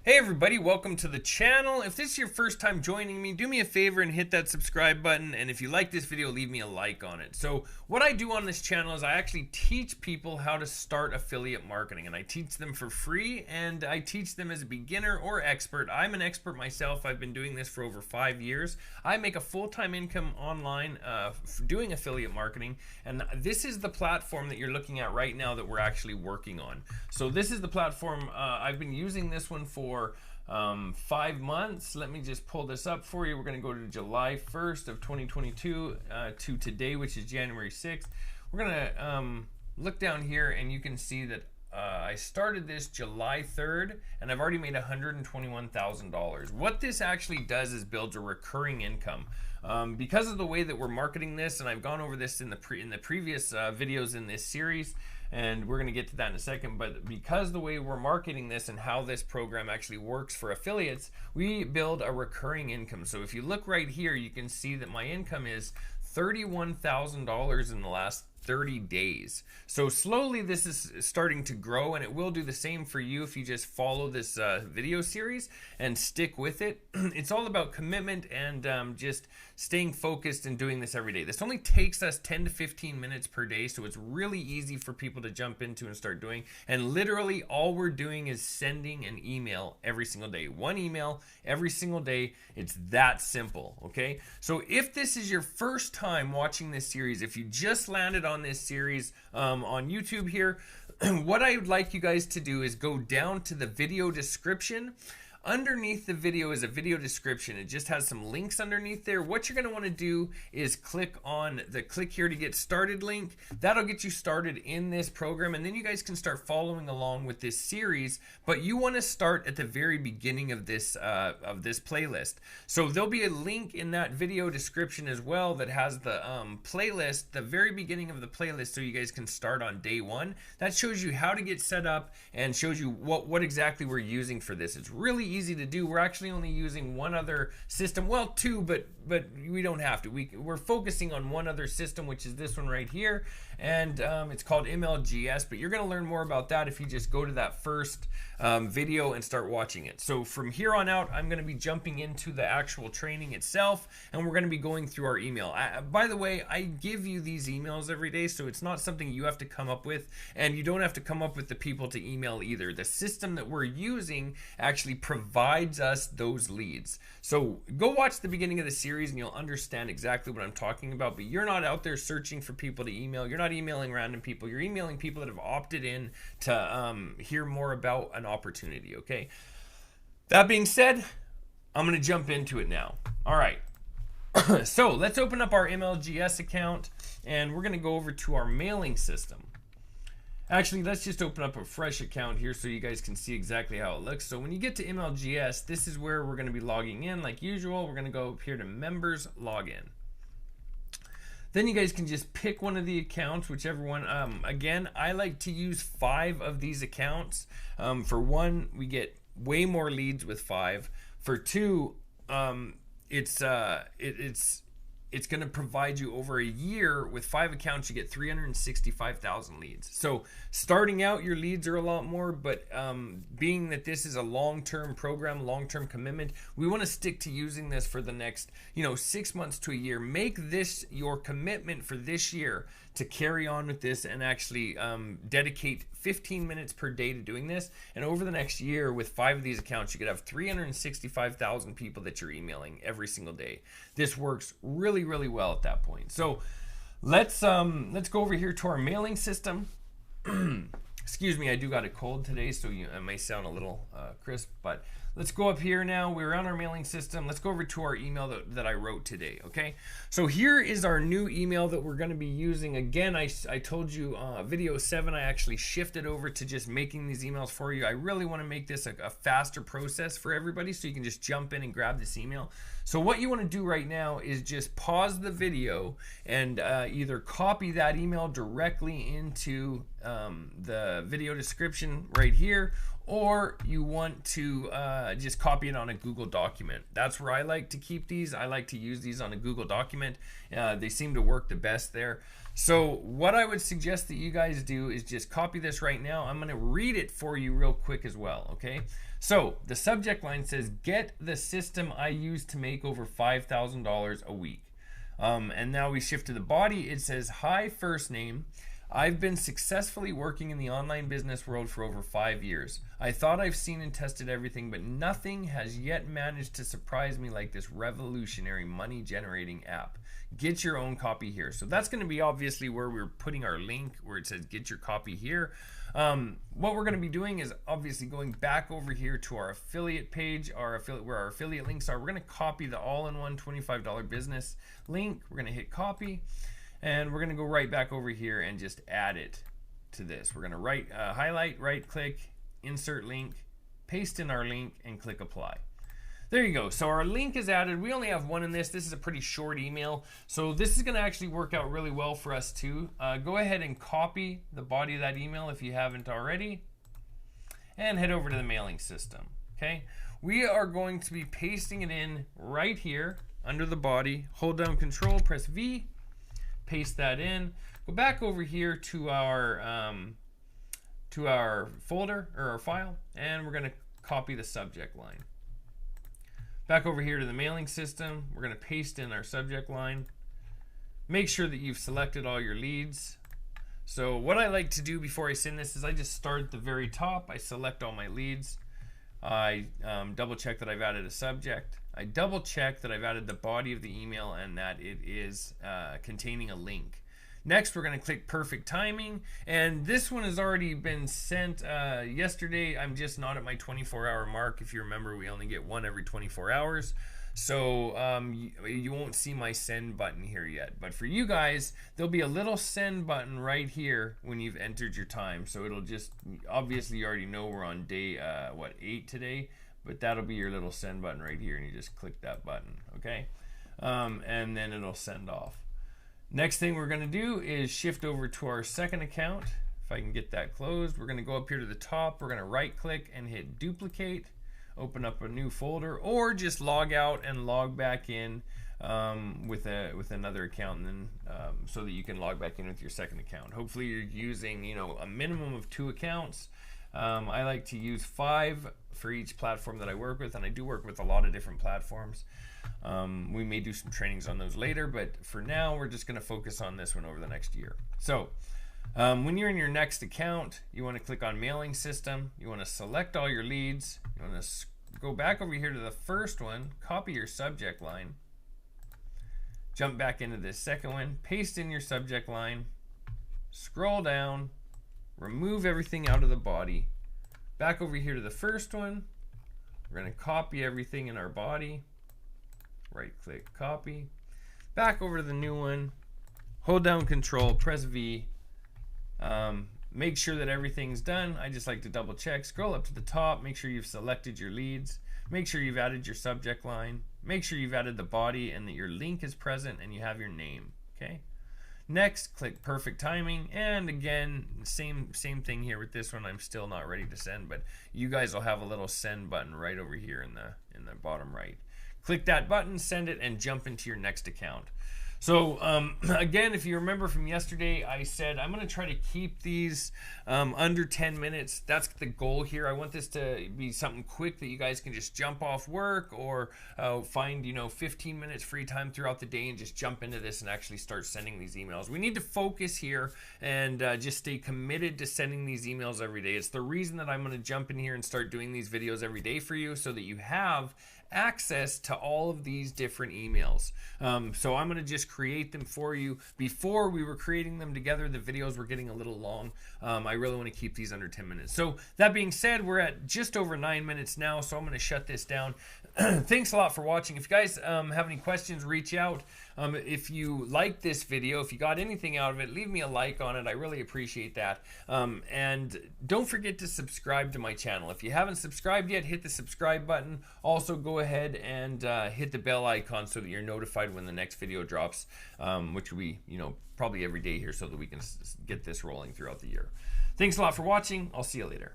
Hey everybody, welcome to the channel. If this is your first time joining me, do me a favor and hit that subscribe button, and if you like this video, leave me a like on it. So what I do on this channel is I actually teach people how to start affiliate marketing, and I teach them for free, and I teach them as a beginner or expert. I'm an expert myself. I've been doing this for over 5 years. I make a full-time income online doing affiliate marketing, and this is the platform that you're looking at right now that we're actually working on. So this is the platform. I've been using this one for 5 months. Let me just pull this up for you. We're going to go to July 1st of 2022 to today, which is January 6th. We're going to look down here, and you can see that I started this July 3rd, and I've already made $121,000. What this actually does is builds a recurring income. Because of the way that we're marketing this, and I've gone over this in the previous videos in this series, and we're going to get to that in a second, but because the way we're marketing this and how this program actually works for affiliates, we build a recurring income. So if you look right here, you can see that my income is $31,000 in the last 30 days. So slowly this is starting to grow, and it will do the same for you if you just follow this video series and stick with it. It's all about commitment and just staying focused and doing this every day. This only takes us 10 to 15 minutes per day, so it's really easy for people to jump into and start doing. And literally all we're doing is sending an email every single day. One email every single day. It's that simple, okay? So if this is your first time watching this series, if you just landed on this series on YouTube here, what I would like you guys to do is go down to the video description. Underneath the video is a video description. It just has some links underneath there. What you're going to want to do is click on the click here to get started link. That'll get you started in this program, and then you guys can start following along with this series. But you want to start at the very beginning of this playlist. So there'll be a link in that video description as well that has the playlist, the very beginning of the playlist, so you guys can start on day one. That shows you how to get set up and shows you what exactly we're using for this. It's really easy to do. We're actually only using one other system, well, two, but we don't have to. We're focusing on one other system, which is this one right here, and it's called MLGS, but you're going to learn more about that if you just go to that first video and start watching it. So from here on out, I'm going to be jumping into the actual training itself, and we're going to be going through our email. By the way, I give you these emails every day, so it's not something you have to come up with, and you don't have to come up with the people to email either. The system that we're using actually provides us those leads. So go watch the beginning of the series and you'll understand exactly what I'm talking about. But you're not out there searching for people to email. You're not emailing random people. You're emailing people that have opted in to hear more about an opportunity. Okay. That being said, I'm going to jump into it now. All right. So let's open up our MLGS account, and we're going to go over to our mailing system. Actually, let's just open up a fresh account here so you guys can see exactly how it looks. So when you get to MLGS, this is where we're going to be logging in like usual. We're going to go up here to members login. Then you guys can just pick one of the accounts, whichever one. Again, I like to use 5 of these accounts. For one, we get way more leads with 5. For 2, it's going to provide you over a year. With 5 accounts, you get 365,000 leads. So starting out, your leads are a lot more, but being that this is a long-term program, long-term commitment, we want to stick to using this for the next 6 months to a year. Make this your commitment for this year to carry on with this and actually dedicate 15 minutes per day to doing this. And over the next year, with 5 of these accounts, you could have 365,000 people that you're emailing every single day. This works really, really well at that point. So let's go over here to our mailing system. Excuse me, I do got a cold today, so it may sound a little crisp, but let's go up here now. We're on our mailing system. Let's go over to our email that I wrote today, okay? So here is our new email that we're going to be using. Again, I told you video 7, I actually shifted over to just making these emails for you. I really want to make this a faster process for everybody so you can just jump in and grab this email. So what you want to do right now is just pause the video and either copy that email directly into the video description right here, or you want to just copy it on a Google document. That's where I like to keep these. I like to use these on a Google document. They seem to work the best there. So what I would suggest that you guys do is just copy this right now. I'm going to read it for you real quick as well, okay? So the subject line says, "Get the system I use to make over $5,000 a week." And now we shift to the body. It says, "Hi, first name. I've been successfully working in the online business world for over 5 years. I thought I've seen and tested everything, but nothing has yet managed to surprise me like this revolutionary money generating app. Get your own copy here." So that's going to be obviously where we're putting our link where it says get your copy here. What we're going to be doing is obviously going back over here to our affiliate page, where our affiliate links are. We're going to copy the all-in-one $25 business link. We're going to hit copy. And we're going to go right back over here and just add it to this. We're going to highlight, right click, insert link, paste in our link, and click apply. There you go. So our link is added. We only have one in this. This is a pretty short email. So this is going to actually work out really well for us too. Go ahead and copy the body of that email if you haven't already. And head over to the mailing system. Okay. We are going to be pasting it in right here under the body. Hold down Control, press V. Paste that in. Go back over here to our folder or our file, and we're going to copy the subject line. Back over here to the mailing system, we're going to paste in our subject line. Make sure that you've selected all your leads. So what I like to do before I send this is I just start at the very top. I select all my leads. I double check that I've added a subject. I double check that I've added the body of the email and that it is containing a link. Next, we're going to click perfect timing, and this one has already been sent yesterday. I'm just not at my 24-hour mark. If you remember, we only get one every 24 hours. So you won't see my send button here yet. But for you guys, there'll be a little send button right here when you've entered your time. So it'll just, obviously you already know we're on day, 8 today. But that'll be your little send button right here, and you just click that button, okay? And then it'll send off. Next thing we're gonna do is shift over to our second account. If I can get that closed, we're gonna go up here to the top. We're gonna right click and hit duplicate, open up a new folder, or just log out and log back in with another account, and then so that you can log back in with your second account. Hopefully you're using, a minimum of 2 accounts. I like to use 5 for each platform that I work with, and I do work with a lot of different platforms. We may do some trainings on those later, but for now we're just going to focus on this one over the next year. So when you're in your next account, you want to click on mailing system. You want to select all your leads. You want to go back over here to the first one, copy your subject line, jump back into this second one, paste in your subject line, scroll down, remove everything out of the body. Back over here to the first one, we're going to copy everything in our body. Right click, copy. Back over to the new one, hold down Control, press V. Make sure that everything's done. I just like to double check. Scroll up to the top, make sure you've selected your leads. Make sure you've added your subject line. Make sure you've added the body and that your link is present and you have your name, okay? Next, click perfect timing, and again, same thing here with this one. I'm still not ready to send, but you guys will have a little send button right over here in the bottom right. Click that button, send it, and jump into your next account. So again, if you remember from yesterday, I said I'm going to try to keep these under 10 minutes. That's the goal here. I want this to be something quick that you guys can just jump off work or find 15 minutes free time throughout the day and just jump into this and actually start sending these emails. We need to focus here and just stay committed to sending these emails every day. It's the reason that I'm going to jump in here and start doing these videos every day for you, so that you have access to all of these different emails. So I'm going to just create them for you. Before we were creating them together, the videos were getting a little long. I really want to keep these under 10 minutes. So that being said, we're at just over 9 minutes now, so I'm going to shut this down. Thanks a lot for watching. If you guys have any questions, reach out. If you like this video, if you got anything out of it, leave me a like on it. I really appreciate that. And don't forget to subscribe to my channel. If you haven't subscribed yet, hit the subscribe button. Also, go ahead and hit the bell icon so that you're notified when the next video drops, which will be, probably every day here, so that we can get this rolling throughout the year. Thanks a lot for watching. I'll see you later.